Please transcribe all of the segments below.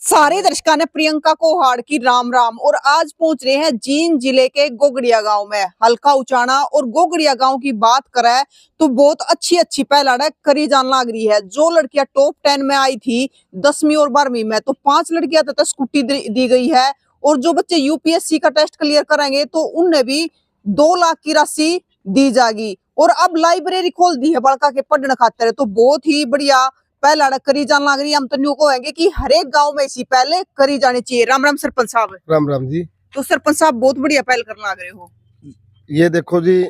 सारे दर्शकों ने प्रियंका कोहाड़ की राम राम और आज पहुंच रहे हैं जींद जिले के गोगड़िया गांव में। हल्का उचाना और गोगड़िया गांव की बात करें तो बहुत अच्छी पहला करी जान लग रही है। जो लड़कियां टॉप 10 में आई थी 10वीं और 12वीं में, तो 5 लड़कियां तथा स्कूटी दी गई है। और जो बच्चे यूपीएससी का टेस्ट क्लियर करेंगे तो उन्हें भी 2 लाख की राशि दी जाएगी। और अब लाइब्रेरी खोल दी है बड़का के पढ़ने खातिर, तो बहुत ही बढ़िया पहला करी जान लग रही है। हम तो न्यू कहेंगे कि हर एक गांव में इसी पहले करी जानी चाहिए। राम राम सरपंच साहब। राम राम जी। तो सरपंच साहब बहुत बढ़िया पहल करने लग रहे हो। ये देखो जी,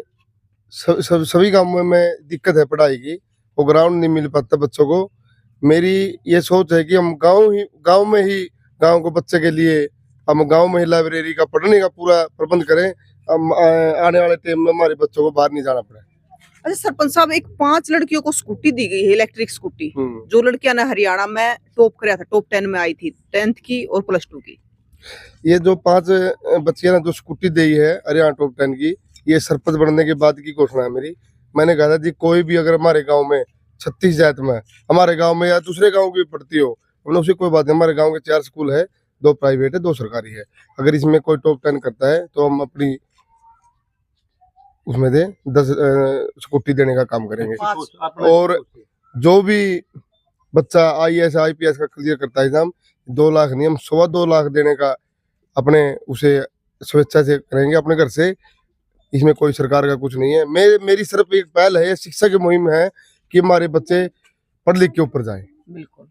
सभी गांवों में दिक्कत है पढ़ाई की, वो ग्राउंड नहीं मिल पाता बच्चों को। मेरी ये सोच है कि हम गांव में ही गांव को बच्चे के लिए हम गांव में ही लाइब्रेरी का पढ़ने का पूरा प्रबंध करें। हम आने वाले टाइम में हमारे बच्चों को बाहर नहीं जाना पड़े। अच्छा सरपंच साहब, एक 5 लड़कियों को स्कूटी दी गई है, इलेक्ट्रिक स्कूटी। जो लड़कियां ने हरियाणा में टॉप कराया था, टॉप 10 में आई थी 10th की और +2 की। ये जो 5 बच्चियां जो स्कूटी दी है हरियाणा टॉप 10 की, ये सरपंच बनने के बाद की घोषणा है मेरी। मैंने कहा था जी, कोई भी अगर हमारे गांव में 36 जात में हमारे गांव में या दूसरे गांव की पढ़ती हो, हमने उसे कोई बात नहीं। हमारे गांव के 4 स्कूल है, 2 प्राइवेट है, 2 सरकारी है। अगर इसमें कोई टॉप 10 करता है तो हम अपनी उसमें 10 स्कूटी देने का काम करेंगे। और जो भी बच्चा IAS IPS का क्लियर करता है एग्जाम, 2 लाख नहीं, हम 2.25 लाख देने का अपने उसे स्वेच्छा से करेंगे अपने घर से। इसमें कोई सरकार का कुछ नहीं है। मेरी सिर्फ एक पहल है, शिक्षा की मुहिम है कि हमारे बच्चे पढ़ लिख के ऊपर जाएं। बिल्कुल,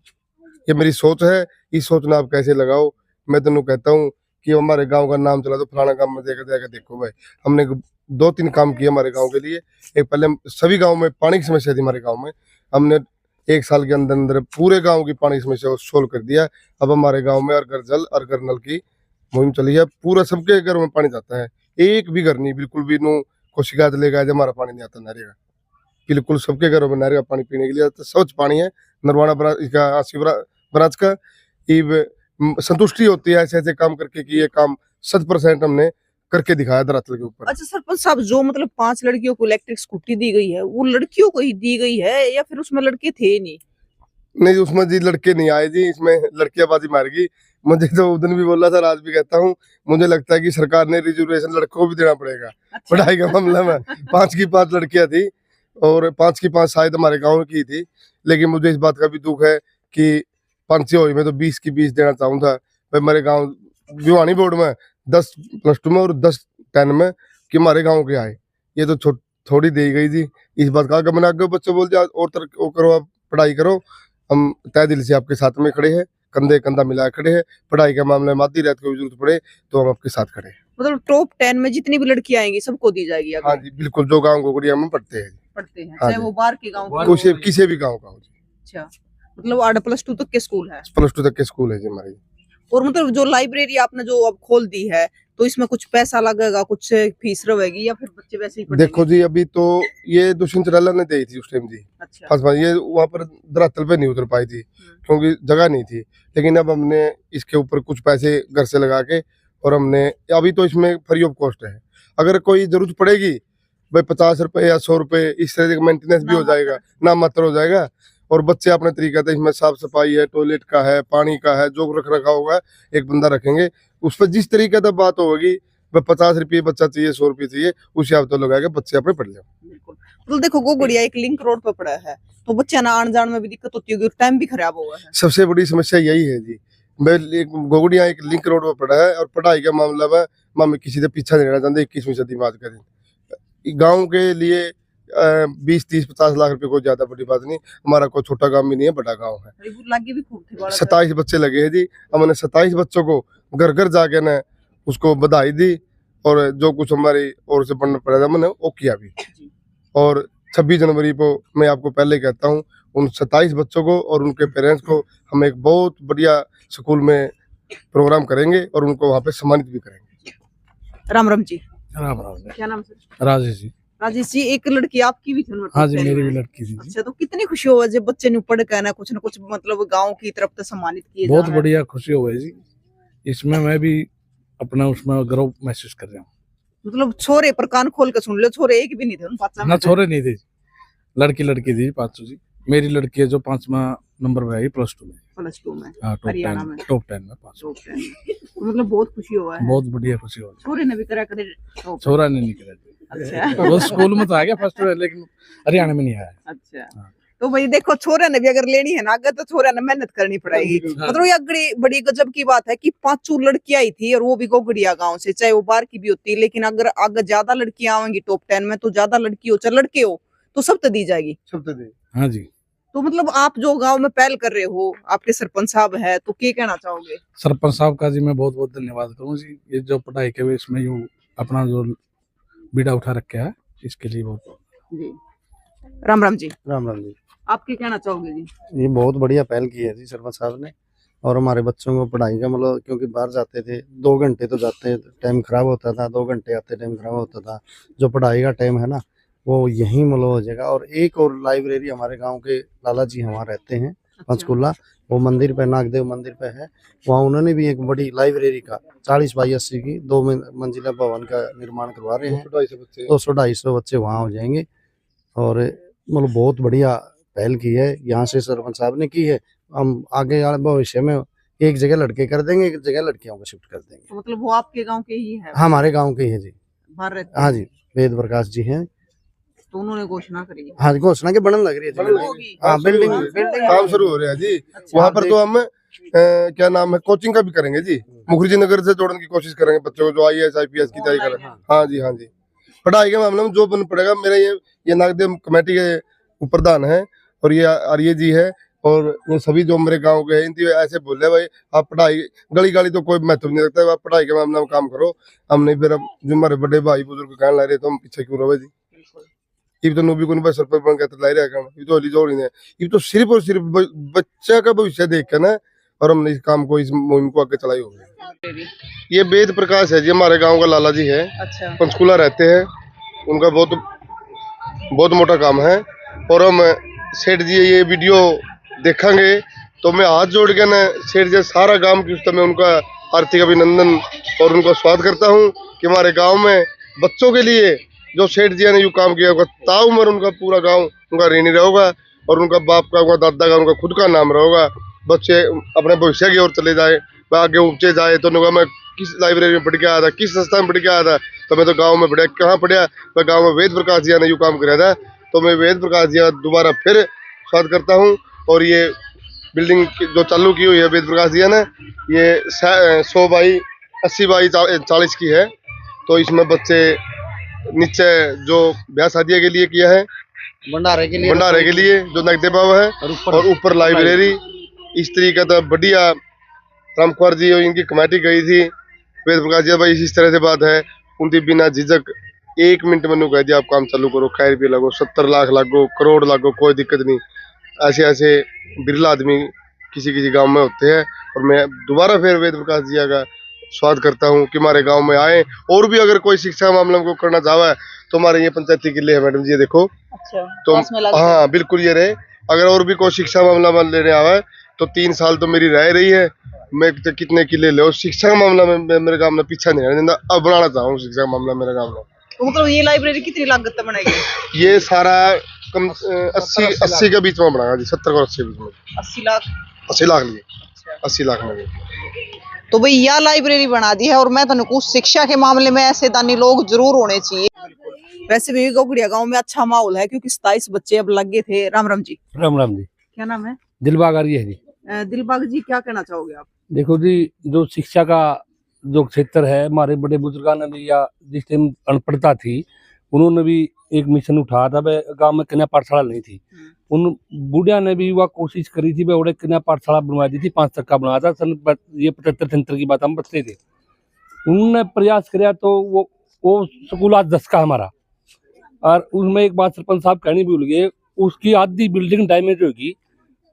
ये मेरी सोच है। इस सोच में आप कैसे लगाओ। मैं तो कहता हूँ कि हमारे गांव का नाम चला तो फलाना गांव में जाकर देखो भाई, हमने 2-3 काम किए हमारे गांव के लिए। एक, पहले सभी गांव में पानी की समस्या थी हमारे गांव में, हमने 1 साल के अंदर पूरे गांव की पानी की समस्या को सोल्व कर दिया। अब हमारे गांव में हर घर जल हर घर नल की मुहिम चली है। पूरा सबके घरों में पानी जाता है, एक भी घर नहीं बिल्कुल भी नो को शिकायत लेगा हमारा पानी नहीं आता नहरे का। बिल्कुल सबके घरों में नहरे का पानी पीने के लिए स्वच्छ पानी है। नरवाना बराज का संतुष्टि होती है ऐसे ऐसे काम करके कि ये काम 100% हमने करके दिखाया धरातल के ऊपर। अच्छा सरपंच साहब, जो मतलब 5 लड़कियों को इलेक्ट्रिक स्कूटी दी गई है, वो लड़कियों को ही दी गई है या फिर उसमें लड़के थे नहीं? नहीं, उसमें जी लड़के नहीं आए जी, इसमें लड़कियां बाजी मार गई। मुझे तो उस दिन भी बोला था, आज भी कहता हूँ, मुझे लगता है कि सरकार ने रिजर्वेशन लड़कों को भी देना पड़ेगा। अच्छा। पढ़ाई का मामला में 5 की 5 लड़कियां थी और 5 की 5 शायद हमारे गाँव की थी। लेकिन मुझे इस बात का भी दुख है कि 5 हुई में तो 20 की 20 देना चाहूँ था। मेरे गाँव भिवानी बोर्ड में 10 +2 में और 10 10 में कि हमारे गाँव के आए, ये तो थोड़ी दी गई थी। इस बात का मैंने आगे बच्चों बोल दिया, और करो, आप पढ़ाई करो, हम तय दिल से आपके साथ में खड़े हैं, कंधे कंधा मिला खड़े हैं। पढ़ाई के मामले में आधी रात को जरूरत पड़े तो हम आपके साथ खड़े हैं। मतलब टॉप 10 में जितनी भी लड़कियां आएंगी सबको दी जाएगी? हाँ जी बिल्कुल, जो गाँव गोगड़िया में पढ़ते हैं। चाहे वो बाहर के गाँव किसी भी गाँव का हो। अच्छा, मतलब 8+2 तक के स्कूल है? +2 तक के स्कूल है जी हमारे। और मतलब जो लाइब्रेरी आपने जो अब खोल दी है, तो इसमें कुछ पैसा लगेगा, कुछ फीस रहेगी या फिर बच्चे वैसे ही पढ़ेंगे? देखो जी, अभी तो ये दुष्यंत चौटाला ने दी थी उस टाइम जी। अच्छा। ये वहाँ पर धरातल पे नहीं उतर पाई थी क्योंकि जगह नहीं थी। लेकिन अब हमने इसके ऊपर कुछ पैसे घर से लगा के, और हमने अभी तो इसमें फ्री ऑफ कॉस्ट है। अगर कोई जरूरत पड़ेगी भाई 50 रुपए या 100 रुपए, इस तरह का मेंटेनेंस भी हो जाएगा, नाम मात्र हो जाएगा। और बच्चे अपने तरीके से, इसमें साफ सफाई है, टॉयलेट का है, पानी का है, जो रख रखा होगा एक बंदा रखेंगे। उस पर जिस तरीके से बात होगी, 50 रुपये बच्चा चाहिए, 100 रुपये चाहिए, उस हिसाब से लगाएगा, बच्चे अपने पढ़ ले। बिल्कुल। तो देखो गोगड़िया एक लिंक रोड पर पड़ा है, तो बच्चे ना आने जाने में भी दिक्कत होती होगी, टाइम भी खराब हुआ है। सबसे बड़ी समस्या यही है जी। गोगड़िया एक लिंक रोड पर पड़ा है और पढ़ाई का मामला में किसी से पीछा नहीं रहना चाहते। 21वीं सदी में आज का दिन गाँव के लिए 20, 30, 50 लाख रुपए कोई ज्यादा बड़ी बात नहीं। हमारा कोई छोटा गांव भी नहीं है, बड़ा गांव है। 27 बच्चे लगे हैं जी। हमने 27 बच्चों को घर घर जाके न उसको बधाई दी, और जो कुछ हमारी ओर से बनना पड़ा था मैंने वो किया भी। और 26 जनवरी को मैं आपको पहले कहता हूँ, उन 27 बच्चों को और उनके पेरेंट्स को हम एक बहुत बढ़िया स्कूल में प्रोग्राम करेंगे और उनको वहाँ पे सम्मानित भी करेंगे। राम राम जी। राम राम। क्या नाम सर? राजेश जी। राजेश जी, एक लड़की आपकी भी थी? हाँ जी, मेरी भी लड़की थी। अच्छा, तो कितनी खुशी हुआ जब बच्चे ने पढ़ के ना कुछ मतलब गांव की तरफ से सम्मानित किए? बहुत बढ़िया खुशी हुई जी। इसमें मैं भी अपना उसमें गर्व महसूस कर रहा हूँ। मतलब छोरे पर कान खोल के सुन लो, छोरे एक भी नहीं थे उन 5 में? ना छोरे नहीं थे, लड़की थी 500 जी। मेरी लड़की है जो 5वां नंबर पे आई +2 में। +2 में हाँ, हरियाणा में टॉप 10 में पास। टॉप 10 में। तो मतलब बहुत खुशी हुआ है। बहुत बढ़िया खुशी हो रही छोरे ने भी करा करे है। छोरा ने नहीं करा। अच्छा वो स्कूल में तो आ गया फर्स्ट में, लेकिन हरियाणा में नहीं आया। अच्छा हाँ। तो भाई देखो छोरे ने भी अगर लेनी है ना आगे तो छोरे ने मेहनत करनी पड़ेगी। हाँ। मतलब ये बड़ी बड़ी गजब की बात है कि 5 लड़कियां आई थी और वो भी गोगड़िया गांव से, चाहे वो बाहर की भी होती, लेकिन अगर आगे ज्यादा लड़कियां आवेंगी टॉप 10 में तो ज्यादा लड़की हो चाहे लड़के हो तो सब तो दी जाएगी। सब तो दे। हाँ जी। तो मतलब आप जो गांव में पहल कर रहे हो, आपके सरपंच साहब है, तो क्या कहना चाहोगे? सरपंच साहब का जी मैं बहुत बहुत धन्यवाद करूँ जी। ये जो पढ़ाई के वे इसमें यूँ अपना जो बीड़ा उठा रखा है, इसके लिए बहुत जी राम राम जी। राम राम जी। आप क्या कहना चाहोगे जी? ये बहुत बढ़िया पहल की है जी सरपंच साहब ने। और हमारे बच्चों को पढ़ाई का मतलब, क्योंकि बाहर जाते थे 2 घंटे तो जाते टाइम खराब होता था, 2 घंटे आते टाइम खराब होता था। जो पढ़ाई का टाइम है ना वो यहीं मतलब हो जाएगा। और एक और लाइब्रेरी हमारे गांव के लाला जी वहाँ रहते हैं पंचकुला, वो मंदिर पे नागदेव मंदिर पे है, वहाँ उन्होंने भी एक बड़ी लाइब्रेरी का 40 बाई 80 की 2 मंजिला भवन का निर्माण करवा रहे हैं। 200-250 बच्चे वहाँ हो जाएंगे। और मतलब बहुत बढ़िया पहल की है यहाँ से सरपंच साहब ने की है। हम आगे वाले भविष्य में एक जगह लड़के कर देंगे, एक जगह लड़कियों को शिफ्ट कर देंगे। तो मतलब वो आपके गांव के ही है? हमारे गांव के ही है जी। बाहर रहते हाँ हैं? जी, वेद प्रकाश जी हैं। तो उन्होंने घोषणा करी है। हाँ, घोषणा के बनन लग रही है जी। होगी। हाँ, बिल्डिंग काम शुरू हो रहा है जी। अच्छा। वहाँ पर तो हम क्या नाम है कोचिंग का भी करेंगे जी। मुखर्जी नगर से जोड़ने की कोशिश करेंगे बच्चों को जो IAS IPS की तैयारी कर रहे हैं। हाँ जी, हाँ जी। पढ़ाई के मामले में जो बन पड़ेगा, मेरा ये नागदेव कमेटी के प्रधान है और ये आर्य जी है और ये सभी जो मेरे गांव के हैं, इनकी ऐसे बोले भाई आप पढ़ाई गली गाली तो कोई महत्व नहीं रखता है, आप पढ़ाई के मामले में काम करो। हम नहीं, फिर अब जो हमारे बड़े भाई बुजुर्ग कहने लग रहे तो हम पीछे क्यों रहे जी। ये तो नूबी को नहीं सरपंच बन के लाई रहा, ये तो हली जोड़ी ने, ये तो सिर्फ और सिर्फ बच्चा का भविष्य देख के ना, और हमने इस काम को, इस मुहिम को आगे चलाई होगी। ये वेद प्रकाश है जी, हमारे गांव का लाला जी है। अच्छा। पंचकुला रहते हैं, उनका बहुत मोटा काम है। और हम सेठ जी ये वीडियो देखेंगे तो मैं हाथ जोड़ के ना सेठ जी सारा गांव की उस समय उनका हार्दिक अभिनंदन और उनका स्वागत करता हूँ कि हमारे गांव में बच्चों के लिए जो सेठ जी ने यू काम किया होगा, ताउम्र उनका पूरा गांव उनका ऋणी रहेगा और उनका बाप का, उनका दादा का, उनका खुद का नाम रहेगा। बच्चे अपने भविष्य की ओर चले जाए, आगे ऊंचे जाए। तो उनका मैं किस लाइब्रेरी में पढ़ के आया था, किस संस्था में पढ़ के आया था, तो मैं तो गांव में पढ़ा। कहाँ पढ़ा? मैं गांव में वेद प्रकाश जी ने यू काम कराया था। तो मैं वेद प्रकाश जी दोबारा फिर स्वागत करता हूँ। और ये बिल्डिंग जो चालू की हुई है वेद प्रकाश जी ने, ये 100 बाई 80 बाई 40 की है। तो इसमें बच्चे नीचे जो ब्याह शादियों के लिए किया है, भंडारे के लिए जो नगदे भाव है, और ऊपर लाइब्रेरी। इस तरीके का बढ़िया राम कुमार जी और इनकी कमेटी गई थी। वेद प्रकाश जी भाई इस तरह से बात है, उनकी बिना झिझक 1 मिनट में कह दिया आप काम चालू करो, खैर रुपये लगो, 70 लाख लगो, करोड़ लगो, कोई दिक्कत नहीं। ऐसे ऐसे बिरला आदमी किसी गांव में होते हैं। और मैं दोबारा फिर वेद प्रकाश जी का स्वागत करता हूँ कि हमारे गांव में आए। और भी अगर कोई शिक्षा मामले को करना चाहे तो हमारे ये पंचायती किले है मैडम जी, ये देखो। अच्छा। तो हाँ बिल्कुल ये रहे। अगर और भी कोई शिक्षा मामला में लेने आवे तो 3 साल तो मेरी रह रही है। मैं कितने किले ले, शिक्षा का मामला में मेरे गांव में पीछा नहीं रहने देता। अब बनाना चाहूँ शिक्षा का मामला मेरे गांव में। तो मतलब ये लाइब्रेरी कितनी लागत में बनेगी? ये सारा कम 80 के बीच में बनाएगा जी, 70 और 80 के बीच में। 80 लाख लिए 80 लाख में। तो भाई यह लाइब्रेरी बना दी है। और मैं तो शिक्षा के मामले में ऐसे दानी लोग जरूर होने चाहिए। वैसे भी गोगड़िया गांव में अच्छा माहौल है क्योंकि 27 बच्चे अब लगे थे। राम राम जी। राम राम जी। क्या नाम है? दिलबाग आ रही है जी। दिलबाग जी, क्या कहना चाहोगे आप? देखो जी, जो शिक्षा का जो क्षेत्र है, हमारे बड़े बुजुर्गों ने भी, या जिस टाइम अनपढ़ता थी उन्होंने भी एक मिशन उठाया था। वह गांव में कन्या पाठशाला नहीं थी, उन बूढ़िया ने भी वह कोशिश करी थी, वह कन्या पाठशाला बनवा दी थी। 5 तक का बनाया था। सन ये 75-73 की बात हम बचते थे। उन्होंने प्रयास किया तो वो स्कूल आज 10 का हमारा। और उसमें एक बात सरपंच साहब कहनी भूल गए, उसकी आधी बिल्डिंग डैमेज होगी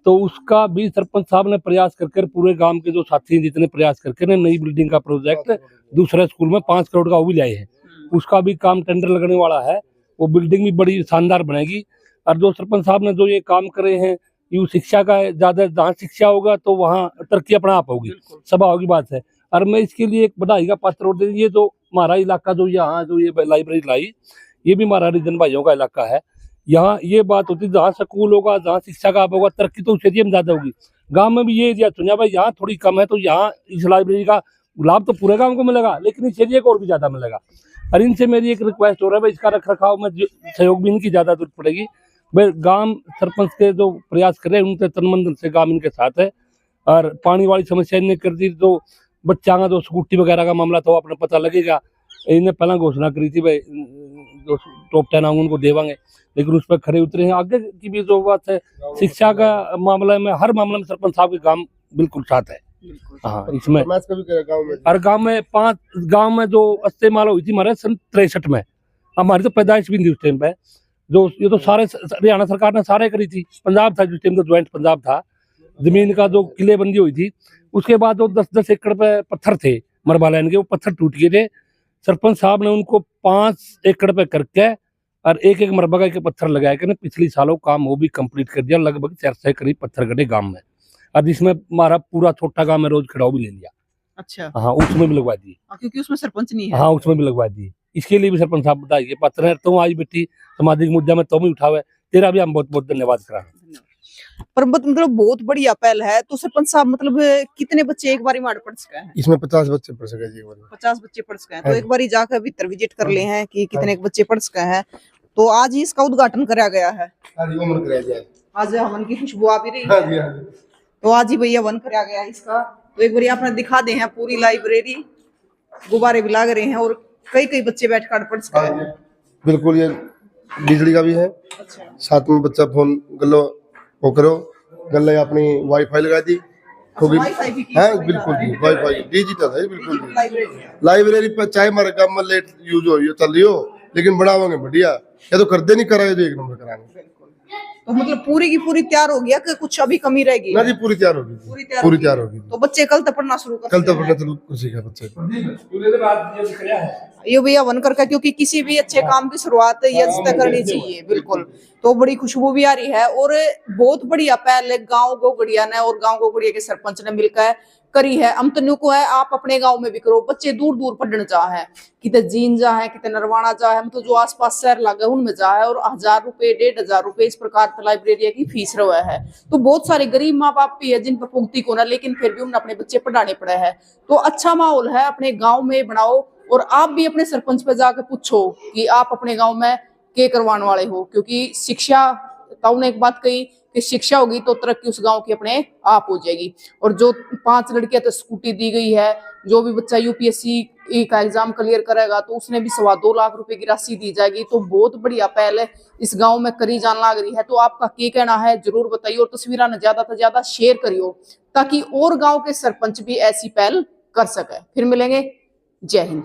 तो उसका भी सरपंच साहब ने प्रयास करके, पूरे गांव के जो साथी हैं जितने प्रयास करके ने नई बिल्डिंग का प्रोजेक्ट दूसरे स्कूल में 5 करोड़ का वो भी लाए हैं। उसका भी काम टेंडर लगने वाला है। वो बिल्डिंग भी बड़ी शानदार बनेगी। और जो सरपंच साहब ने जो ये काम करे हैं, ये शिक्षा का ज्यादा, जहाँ शिक्षा होगा तो वहाँ तरक्की अपना आप होगी, सभा होगी, बात है। और मैं इसके लिए एक बधाई का पात्र और ये जो हमारा इलाका जो यहाँ जो ये लाइब्रेरी लाई, ये भी हमारा हरिजन भाइयों का इलाका है। यहाँ ये बात होती है, जहाँ स्कूल होगा, जहाँ शिक्षा का होगा, तरक्की तो उस एरिया में ज्यादा होगी। गांव में भी ये एरिया चुना भाई, यहाँ थोड़ी कम है, तो यहाँ इस लाइब्रेरी का लाभ तो पूरे गांव को मिलेगा, लेकिन इस एरिया को और भी ज्यादा मिलेगा। और इनसे मेरी एक रिक्वेस्ट हो रहा है भाई, इसका रख रखाव में सहयोग भी इनकी ज्यादा जरूरत पड़ेगी भाई। गांव सरपंच के जो प्रयास कर रहे हैं उनके तन मन धन से काम इनके साथ है। और पानी वाली समस्या इन्हें कर दी, तो बच्चा का जो स्कूटी वगैरह का मामला था वो अपने पता लगेगा। इन्हें पहला घोषणा करी थी भाई जो टॉप 10 आंगन उनको देवांगे, लेकिन उस पर खड़े उतरे हैं। आगे की भी जो बात है शिक्षा का मामला में, हर मामले में सरपंच साहब के काम बिल्कुल साथ है। हाँ, इसमें फरमाइश कभी करा गाँव में? हर गांव में 5 गांव में जो इस्तेमाल हुई थी हमारे सन 63 में, हमारी तो पैदाइश भी नहीं थी उस टाइम पे। जो ये तो सारे हरियाणा सरकार ने सारे करी थी। पंजाब था जिस टाइम तो ज्वाइंट पंजाब था, जमीन का जो किलेबंदी हुई थी, उसके बाद जो 10-10 एकड़ पे पत्थर थे मरबा लाइन के, वो पत्थर टूट गए थे। सरपंच साहब ने उनको 5 एकड़ पे करके और एक मरबा का एक पत्थर लगाया कि पिछले सालों काम वो भी कंप्लीट कर दिया। लगभग 400 करीब पत्थर गड्ढे गांव में, और जिसमें हमारा पूरा छोटा गांव में रोज खड़ाऊ भी ले लिया। अच्छा, हाँ, उसमें भी लगवा दिए। क्योंकि उसमें सरपंच नहीं है। हाँ, उसमें भी लगवा दिए। इसके लिए भी सरपंच साहब बताइए, पत्र है तुम आज बेटी सामाजिक मुद्दा में तुम ही उठावे, तेरा भी हम बहुत बहुत धन्यवाद करा। पर मतलब बहुत बढ़िया पहल है। तो सरपंच साहब मतलब कितने बच्चे एक बारी में पढ़ सके हैं? इसमें 50 बच्चे पढ़ सके जी। 50 बच्चे पढ़ सके हैं। तो हाँ एक बारी जाकर भीतर विजिट कर ले हैं कि कितने हाँ। बच्चे पढ़ सके हैं। तो आज ही इसका उद्घाटन कराया गया है। आज उम्र कराया जाए। आज हवन की खुशबू आ भी रही हाँ है। जी, हाँ जी। तो आज ही भैया हवन कराया गया है इसका। तो एक बारी आपने दिखा दे हैं पूरी लाइब्रेरी, गुब्बारे भी लग रहे हैं और कई बच्चे बैठ कर पढ़ सके हाँ हैं। जी, बिल्कुल। ये बिजली का भी है। अच्छा, साथ में बच्चा फोन गल्लो वो करो, गल्ले अपनी वाईफाई लगा दी होगी। वाईफाई भी की हाँ सुविधा बिल्कुल है। जी, वाईफाई डिजिटल है बिल्कुल जी। लाइब्रेरी है। लाइब्रेरी पर चाहे हमारे काम में लेट यूज हो रही हो चल रही हो, लेकिन बढ़ावांगे बढ़िया। या तो कर दे नहीं कराए तो 1 नंबर कराएंगे। तो मतलब पूरी की पूरी तैयार हो गया कि कुछ अभी कमी रहेगी? ना जी, पूरी तैयार होगी जी। पूरी पूरी तैयार होगी। तो बच्चे कल तक पढ़ना शुरू कर कल सकते तक हैं। पढ़ना चलो खुशी का बच्चे को। ये भैया वन करके, क्योंकि किसी भी अच्छे काम की शुरुआत यज्ञ से करनी चाहिए। बिल्कुल। तो बड़ी खुशबू भी आ रही है और बहुत बढ़िया पहल गांव गोगड़िया ने और गांव गोगड़िया के सरपंच ने मिलकर करी है। हम तनु को है आप अपने गांव में भी करो। बच्चे दूर दूर पढ़ने जा है, कितने जीन जा है, कितने नरवाना जा है, मतलब जो आसपास शहर लगे उनमें जा है। और 1000 रुपए 1500 रुपए इस प्रकार लाइब्रेरी की फीस रहा है। तो बहुत सारे गरीब माँ बाप भी है जिन पर पुगती को ना, लेकिन फिर भी उन्हें अपने बच्चे पढ़ाने पड़े हैं। तो अच्छा माहौल है, अपने गाँव में बनाओ। और आप भी अपने सरपंच पे जाकर पूछो कि आप अपने गांव में क्या करवाने वाले हो, क्योंकि शिक्षा ताऊ ने एक बात कही कि शिक्षा होगी तो तरक्की उस गांव की अपने आप हो जाएगी। और जो 5 लड़कियां तो स्कूटी दी गई है, जो भी बच्चा यूपीएससी का एग्जाम क्लियर करेगा तो उसने भी 2.25 लाख रुपए की राशि दी जाएगी। तो बहुत बढ़िया पहल इस गाँव में करी जान लग रही है। तो आपका क्या कहना है जरूर बताइए और तस्वीर ने ज्यादा से ज्यादा शेयर करियो ताकि और गाँव के सरपंच भी ऐसी पहल कर सके। फिर मिलेंगे। जय हिंद।